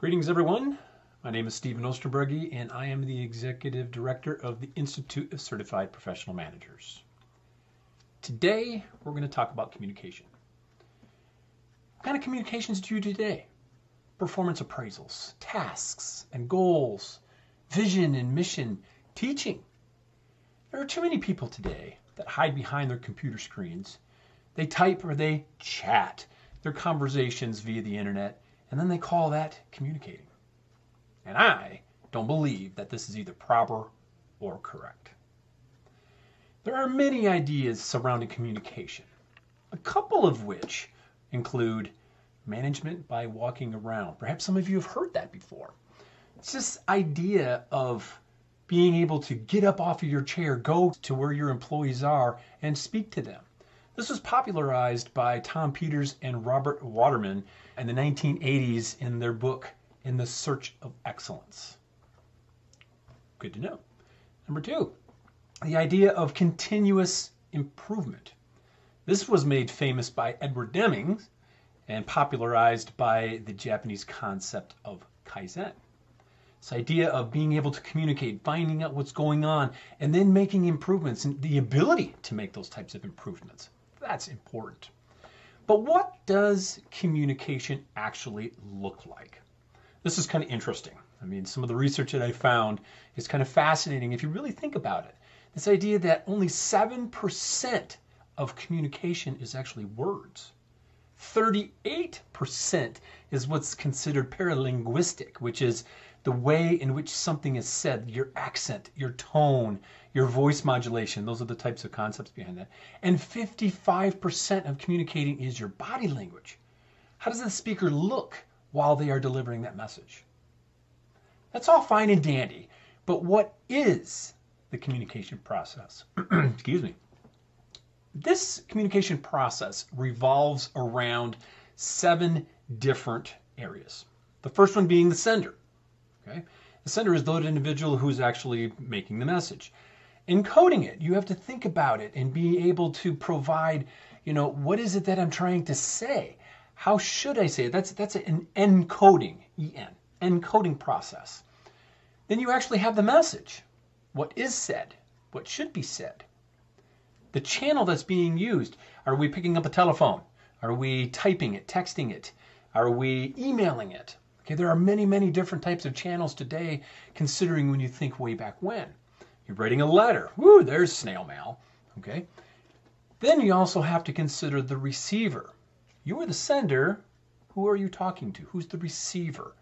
Greetings, everyone. My name is Stephen Oostenbrugge, and I am the Executive Director of the Institute of Certified Professional Managers. Today, we're going to talk about communication. What kind of communications do you do today? Performance appraisals, tasks and goals, vision and mission, teaching. There are too many people today that hide behind their computer screens. They type or they chat their conversations via the internet, and then they call that communicating. And I don't believe that this is either proper or correct. There are many ideas surrounding communication, a couple of which include management by walking around. Perhaps some of you have heard that before. It's this idea of being able to get up off of your chair, go to where your employees are, and speak to them. This was popularized by Tom Peters and Robert Waterman in the 1980s in their book, In the Search of Excellence. Good to know. Number two, the idea of continuous improvement. This was made famous by Edward Deming and popularized by the Japanese concept of Kaizen. This idea of being able to communicate, finding out what's going on, and then making improvements, and the ability to make those types of improvements. That's important. But what does communication actually look like? This is kind of interesting. I mean, some of the research that I found is kind of fascinating if you really think about it. This idea that only 7% of communication is actually words. 38% is what's considered paralinguistic, which is the way in which something is said, your accent, your tone, your voice modulation. Those are the types of concepts behind that. And 55% of communicating is your body language. How does the speaker look while they are delivering that message? That's all fine and dandy, but what is the communication process? Excuse me. This communication process revolves around 7 different areas. The first one being the sender. Okay? The sender is the individual who's actually making the message. Encoding it, you have to think about it and be able to provide, what is it that I'm trying to say? How should I say it? That's an encoding, encoding process. Then you actually have the message. What is said? What should be said? The channel that's being used. Are we picking up a telephone? Are we typing it, texting it? Are we emailing it? Okay, there are many, many different types of channels today, considering when you think way back when. You're writing a letter. Woo, there's snail mail. Okay. Then you also have to consider the receiver. You are the sender. Who are you talking to? Who's the receiver?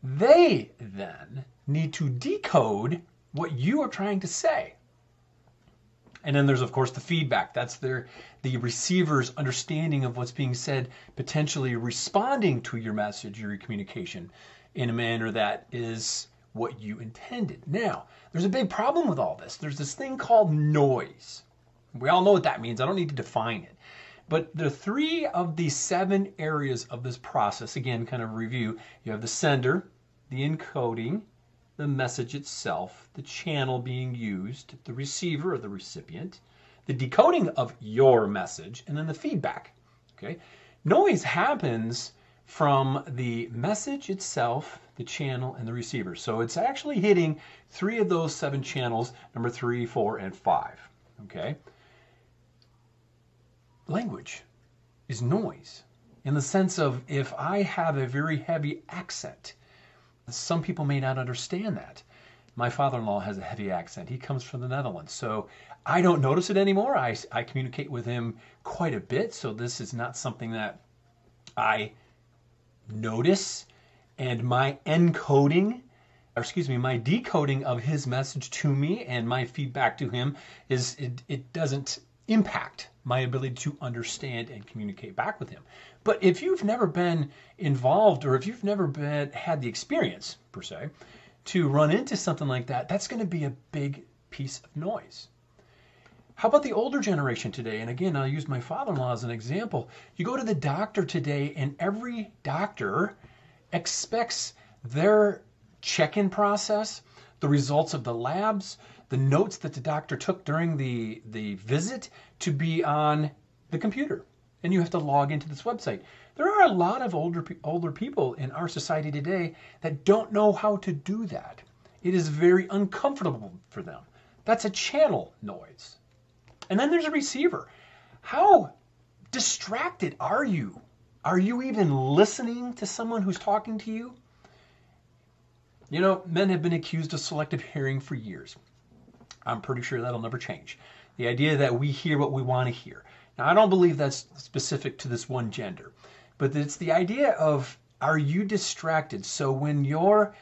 They then need to decode what you are trying to say. And then there's, of course, the feedback. That's the receiver's understanding of what's being said, potentially responding to your message or your communication in a manner that is what you intended. Now, there's a big problem with all this. There's this thing called noise. We all know what that means. I don't need to define it. But the 3 of the 7 areas of this process, again, kind of review. You have the sender, the encoding, the message itself, the channel being used, the receiver or the recipient, the decoding of your message, and then the feedback. Okay? Noise happens from the message itself, the channel, and the receiver. So it's actually hitting 3 of those 7 channels, number 3, 4, and 5. Okay? Language is noise in the sense of if I have a very heavy accent, some people may not understand that. My father-in-law has a heavy accent. He comes from the Netherlands, so I don't notice it anymore. I communicate with him quite a bit, so this is not something that I notice. And my encoding, my decoding of his message to me and my feedback to him it doesn't impact my ability to understand and communicate back with him. But if you've never been involved, or if you've never had the experience, per se, to run into something like that, that's going to be a big piece of noise. How about the older generation today? And again, I'll use my father-in-law as an example. You go to the doctor today, and every doctor expects their check-in process, the results of the labs, the notes that the doctor took during the visit to be on the computer. and you have to log into this website. There are a lot of older people in our society today that don't know how to do that. It is very uncomfortable for them. That's a channel noise. And then there's a receiver. How distracted are you? Are you even listening to someone who's talking to you? You know, men have been accused of selective hearing for years. I'm pretty sure that'll never change. The idea that we hear what we want to hear. Now, I don't believe that's specific to this one gender, but it's the idea of, are you distracted? So when your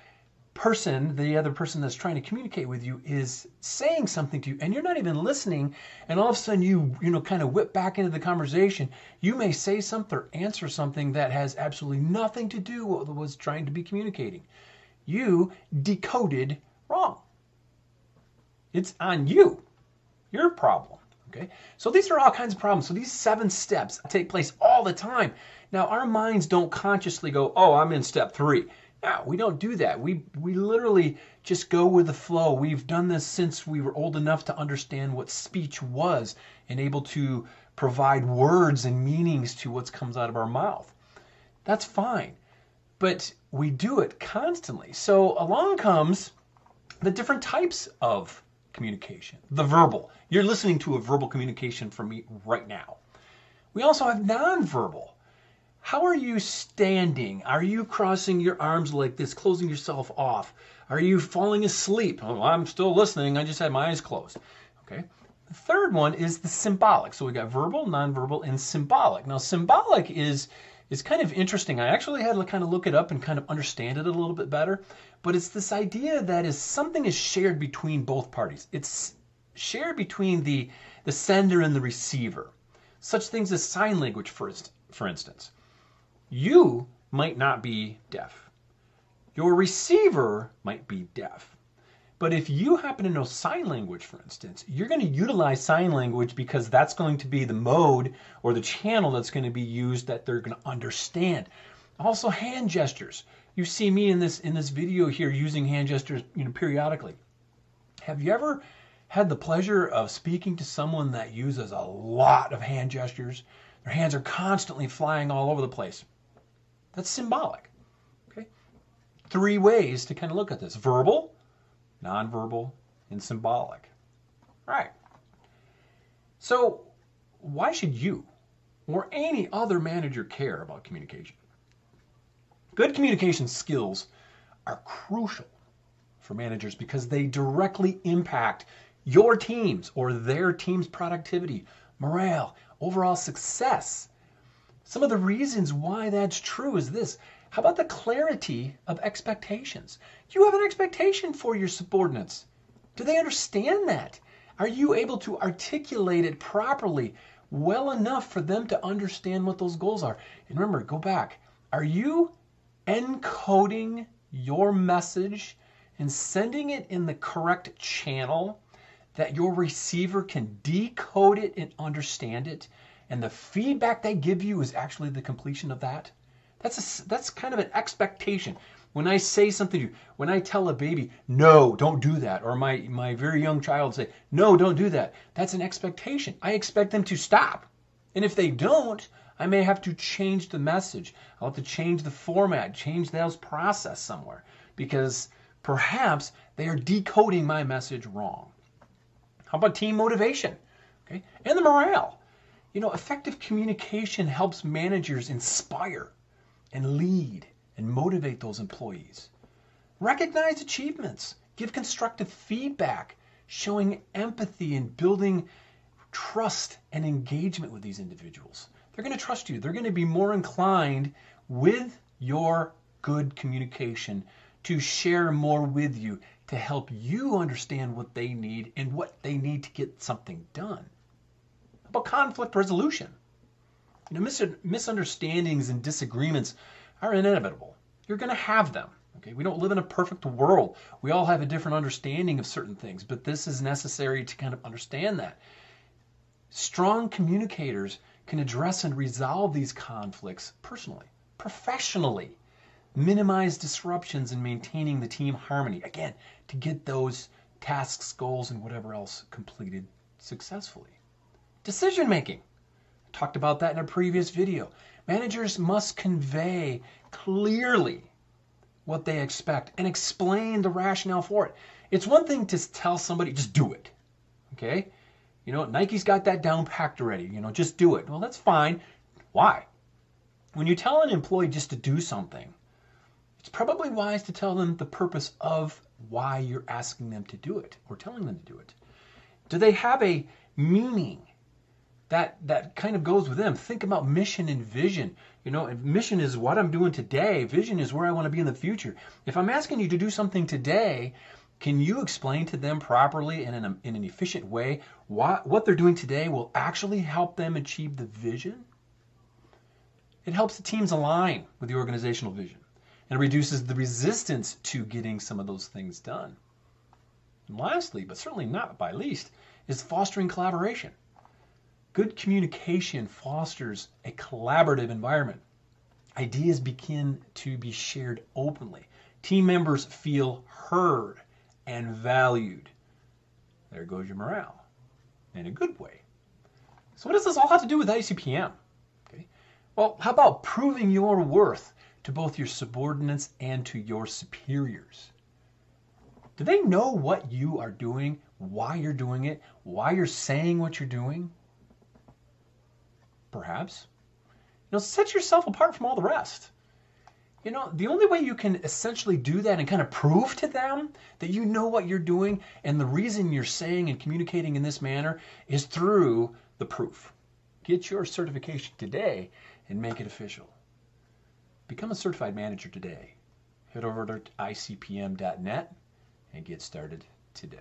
person, the other person that's trying to communicate with you, is saying something to you and you're not even listening, and all of a sudden you kind of whip back into the conversation, you may say something or answer something that has absolutely nothing to do with what was trying to be communicating. You decoded wrong. It's on you. Your problem. Okay? So these are all kinds of problems. So these 7 steps take place all the time. Now, our minds don't consciously go, oh, I'm in step 3. No, we don't do that. We literally just go with the flow. We've done this since we were old enough to understand what speech was and able to provide words and meanings to what comes out of our mouth. That's fine. But we do it constantly. So along comes the different types of communication. The verbal. You're listening to a verbal communication from me right now. We also have nonverbal. How are you standing? Are you crossing your arms like this, closing yourself off? Are you falling asleep? Oh, I'm still listening. I just had my eyes closed. Okay. The third one is the symbolic. So we got verbal, nonverbal, and symbolic. Now, symbolic is kind of interesting. I actually had to kind of look it up and kind of understand it a little bit better. But it's this idea that something is shared between both parties. It's shared between the sender and the receiver. Such things as sign language, for instance. You might not be deaf. Your receiver might be deaf. But if you happen to know sign language, for instance, you're going to utilize sign language because that's going to be the mode or the channel that's going to be used that they're going to understand. Also, hand gestures. You see me in this video here using hand gestures, periodically. Have you ever had the pleasure of speaking to someone that uses a lot of hand gestures? Their hands are constantly flying all over the place. That's symbolic. Okay? 3 ways to kind of look at this: verbal, nonverbal, and symbolic. All right. So why should you or any other manager care about communication? Good communication skills are crucial for managers because they directly impact your team's or their team's productivity, morale, overall success. Some of the reasons why that's true is this. How about the clarity of expectations? You have an expectation for your subordinates. Do they understand that? Are you able to articulate it properly, well enough for them to understand what those goals are? And remember, go back. Are you encoding your message and sending it in the correct channel that your receiver can decode it and understand it? And the feedback they give you is actually the completion of that? That's kind of an expectation. When I say something to you, when I tell a baby, no, don't do that, or my very young child say, no, don't do that, that's an expectation. I expect them to stop. And if they don't, I may have to change the message. I'll have to change the format, change those process somewhere, because perhaps they are decoding my message wrong. How about team motivation? Okay, and the morale. Effective communication helps managers inspire and lead and motivate those employees. Recognize achievements. Give constructive feedback, showing empathy and building trust and engagement with these individuals. They're going to trust you. They're going to be more inclined with your good communication to share more with you to help you understand what they need and what they need to get something done. About conflict resolution. Misunderstandings and disagreements are inevitable. You're going to have them. Okay? We don't live in a perfect world. We all have a different understanding of certain things, but this is necessary to kind of understand that. Strong communicators can address and resolve these conflicts personally, professionally, minimize disruptions in maintaining the team harmony, again, to get those tasks, goals, and whatever else completed successfully. Decision making. I Talked about that in a previous video. Managers must convey clearly what they expect and explain the rationale for it. It's one thing to tell somebody, just do it. Okay? You know, Nike's got that down packed already. You know, just do it. Well, that's fine. Why? When you tell an employee just to do something, it's probably wise to tell them the purpose of why you're asking them to do it or telling them to do it. Do they have a meaning that kind of goes with them? Think about mission and vision. You know, mission is what I'm doing today. Vision is where I want to be in the future. If I'm asking you to do something today, can you explain to them properly and in an efficient way what they're doing today will actually help them achieve the vision? It helps the teams align with the organizational vision and reduces the resistance to getting some of those things done. And lastly, but certainly not by least, is fostering collaboration. Good communication fosters a collaborative environment. Ideas begin to be shared openly. Team members feel heard and valued. There goes your morale in a good way. So what does this all have to do with ICPM? Okay. Well, how about proving your worth to both your subordinates and to your superiors? Do they know what you are doing, why you're doing it, why you're saying what you're doing? Perhaps. You know, set yourself apart from all the rest. You know, the only way you can essentially do that and kind of prove to them that you know what you're doing and the reason you're saying and communicating in this manner is through the proof. Get your certification today and make it official. Become a certified manager today. Head over to icpm.net and get started today.